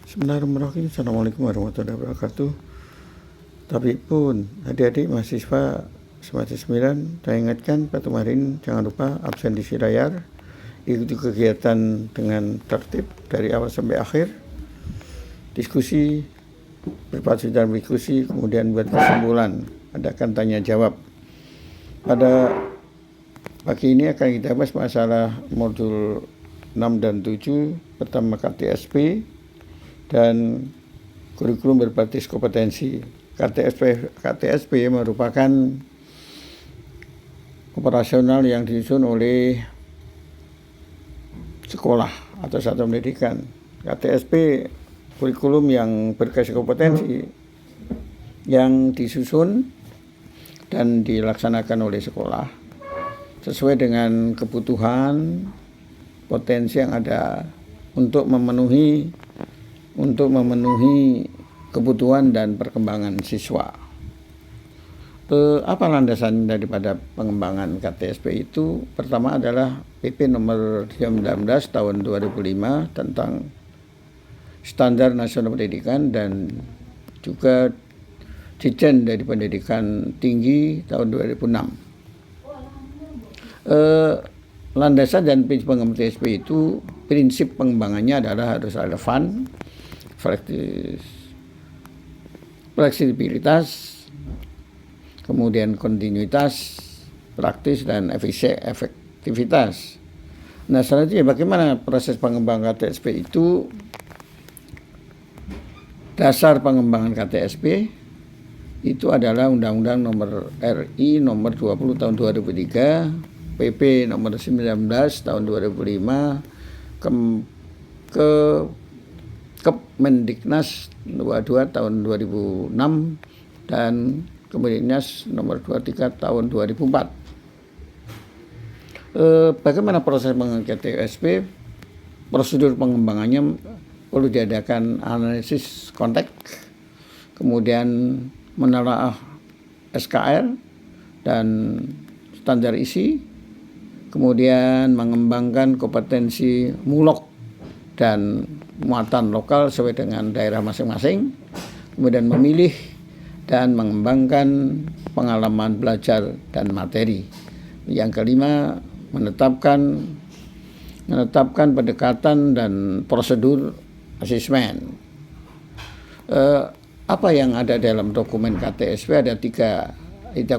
Bismillahirrahmanirrahim. Assalamualaikum warahmatullahi wabarakatuh. Tapi pun adik-adik mahasiswa semester 9, saya ingatkan pada kemarin jangan lupa absen di layar, ikuti kegiatan dengan tertib dari awal sampai akhir, diskusi, berpartisipasi dalam diskusi, kemudian buat kesimpulan, adakan tanya jawab. Pada pagi ini akan kita bahas masalah modul 6 dan 7, pertama KTSP dan kurikulum berbasis kompetensi. KTSP merupakan operasional yang disusun oleh sekolah atau satuan pendidikan. KTSP kurikulum yang berbasis kompetensi yang disusun dan dilaksanakan oleh sekolah sesuai dengan kebutuhan potensi yang ada untuk memenuhi kebutuhan dan perkembangan siswa. Apa landasan daripada pengembangan KTSP itu? Pertama adalah PP nomor 19 tahun 2005 tentang Standar Nasional Pendidikan dan juga Ditjen dari Pendidikan Tinggi tahun 2006. Landasan dan prinsip pengembangan KTSP itu, prinsip pengembangannya adalah harus relevan, fleksibilitas, kemudian kontinuitas, praktis, dan efektivitas. Nah, selanjutnya bagaimana proses pengembangan KTSP itu? Dasar pengembangan KTSP itu adalah Undang-Undang nomor RI nomor 20 tahun 2003, PP nomor 19 tahun 2005, Kemendiknas 22 tahun 2006 dan Kemendiknas nomor 23 tahun 2004. Bagaimana proses pengembangan KTSP? Prosedur pengembangannya perlu diadakan analisis konteks, kemudian menelaah SKR dan standar isi, kemudian mengembangkan kompetensi mulok dan muatan lokal sesuai dengan daerah masing-masing, kemudian memilih dan mengembangkan pengalaman belajar dan materi. Yang kelima, menetapkan pendekatan dan prosedur asesmen. Apa yang ada dalam dokumen KTSP? Ada tiga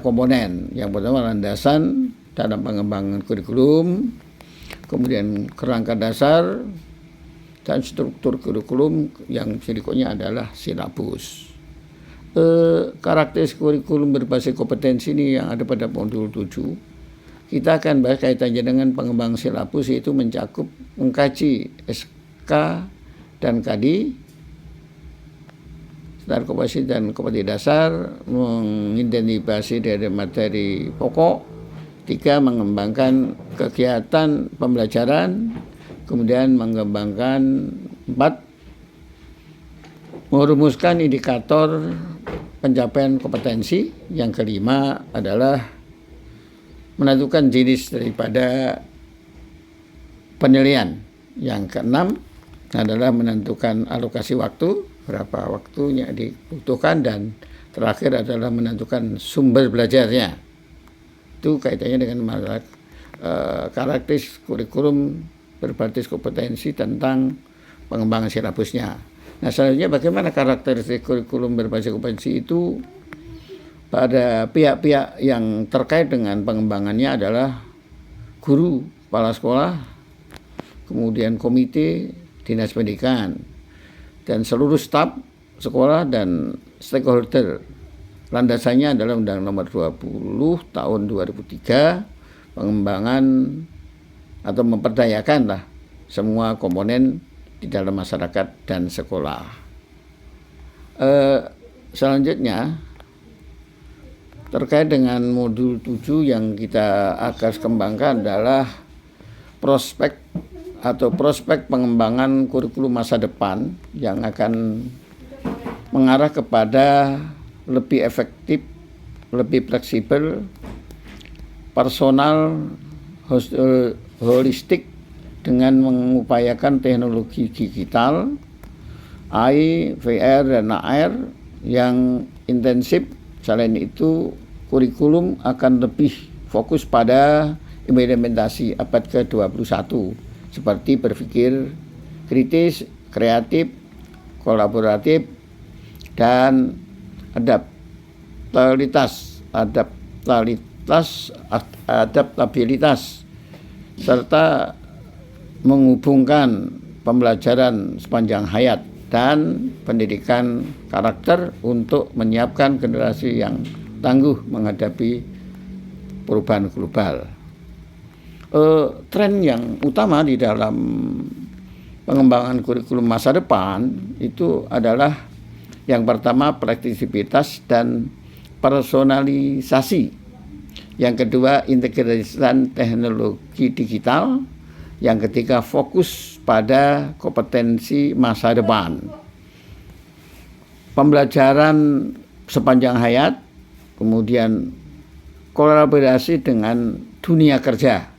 komponen. Yang pertama, landasan dalam pengembangan kurikulum, kemudian kerangka dasar, dan struktur kurikulum yang berikutnya adalah silabus. Karakteristik kurikulum berbasis kompetensi ini yang ada pada modul 7. Kita akan bahas kaitannya dengan pengembangan silabus, yaitu mencakup mengkaji SK dan KD, standar kompetensi dan kompetensi dasar, mengidentifikasi dari materi pokok. 3. Mengembangkan kegiatan pembelajaran. Kemudian mengembangkan 4. Merumuskan indikator pencapaian kompetensi. Yang kelima adalah menentukan jenis daripada penilaian. Yang keenam adalah menentukan alokasi waktu, berapa waktunya dibutuhkan, dan terakhir adalah menentukan sumber belajarnya. Itu kaitannya dengan masalah karakteristik kurikulum berbasis kompetensi tentang pengembangan silabusnya. Nah, selanjutnya bagaimana karakteristik kurikulum berbasis kompetensi itu? Pada pihak-pihak yang terkait dengan pengembangannya adalah guru, kepala sekolah, kemudian komite, dinas pendidikan, dan seluruh staf sekolah dan stakeholder. Landasannya adalah Undang nomor 20 tahun 2003, pengembangan atau memperdayakan semua komponen di dalam masyarakat dan sekolah. Selanjutnya terkait dengan modul 7 yang kita akan kembangkan adalah prospek pengembangan kurikulum masa depan yang akan mengarah kepada lebih efektif, lebih fleksibel, personal, holistik dengan mengupayakan teknologi digital, AI, VR, dan AR yang intensif. Selain itu, kurikulum akan lebih fokus pada implementasi abad ke-21 seperti berpikir kritis, kreatif, kolaboratif, dan adaptabilitas, serta menghubungkan pembelajaran sepanjang hayat dan pendidikan karakter untuk menyiapkan generasi yang tangguh menghadapi perubahan global. Tren yang utama di dalam pengembangan kurikulum masa depan itu adalah yang pertama fleksibilitas dan personalisasi. Yang kedua integrasi teknologi digital. Yang ketiga fokus pada kompetensi masa depan. Pembelajaran sepanjang hayat, kemudian kolaborasi dengan dunia kerja.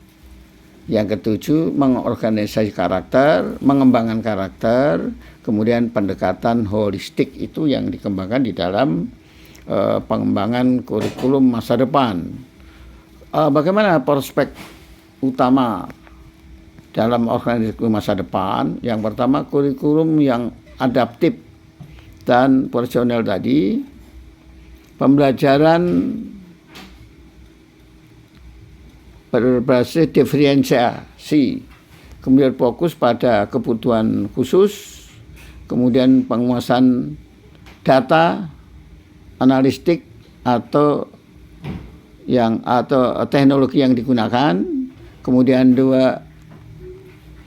Yang ketujuh, mengorganisasi karakter, mengembangkan karakter, kemudian pendekatan holistik itu yang dikembangkan di dalam pengembangan kurikulum masa depan. Bagaimana prospek utama dalam organisasi masa depan? Yang pertama, kurikulum yang adaptif dan personal tadi, pembelajaran berbasis diferensiasi, kemudian fokus pada kebutuhan khusus, kemudian penguasaan data, analistik atau teknologi yang digunakan. Kemudian dua,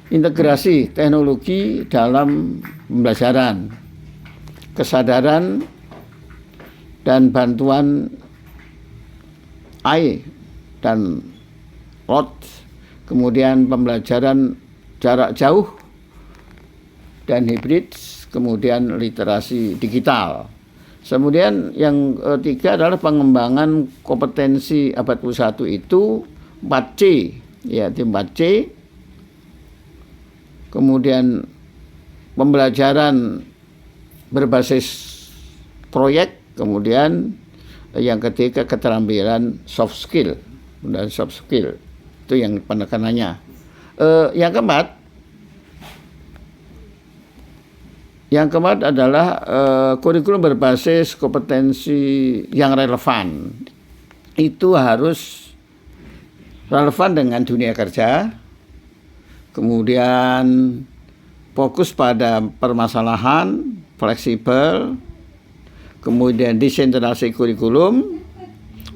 integrasi teknologi dalam pembelajaran, kesadaran dan bantuan AI dan LOT, kemudian pembelajaran jarak jauh dan hibrid, kemudian literasi digital. Kemudian yang ketiga adalah pengembangan kompetensi abad 21 itu 4C, yaitu 4C. Kemudian pembelajaran berbasis proyek, kemudian yang ketiga keterampilan soft skill dan soft skill. Itu yang penekanannya. Yang keempat adalah kurikulum berbasis kompetensi yang relevan. Itu harus relevan dengan dunia kerja. Kemudian fokus pada permasalahan, fleksibel, kemudian desentralisasi kurikulum,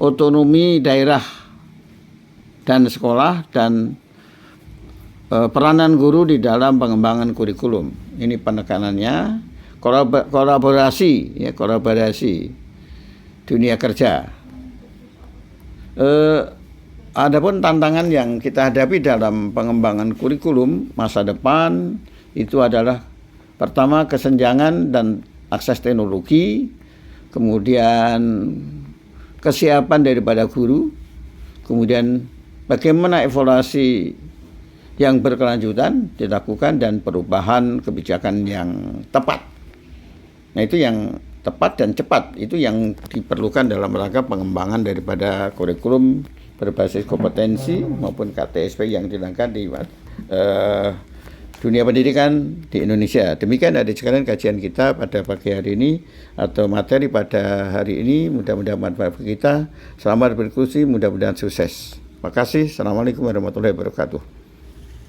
otonomi daerah dan sekolah, dan peranan guru di dalam pengembangan kurikulum. Ini penekanannya. Kolaborasi dunia kerja. Adapun tantangan yang kita hadapi dalam pengembangan kurikulum masa depan itu adalah pertama kesenjangan dan akses teknologi, kemudian kesiapan daripada guru, kemudian bagaimana evaluasi yang berkelanjutan dilakukan dan perubahan kebijakan yang tepat. Nah, itu yang tepat dan cepat, itu yang diperlukan dalam rangka pengembangan daripada kurikulum berbasis kompetensi maupun KTSP yang dilakukan di dunia pendidikan di Indonesia. Demikian adik sekalian kajian kita pada pagi hari ini atau materi pada hari ini. Mudah-mudahan manfaat bagi kita. Selamat berdiskusi, mudah-mudahan sukses. Terima kasih. Assalamualaikum warahmatullahi wabarakatuh.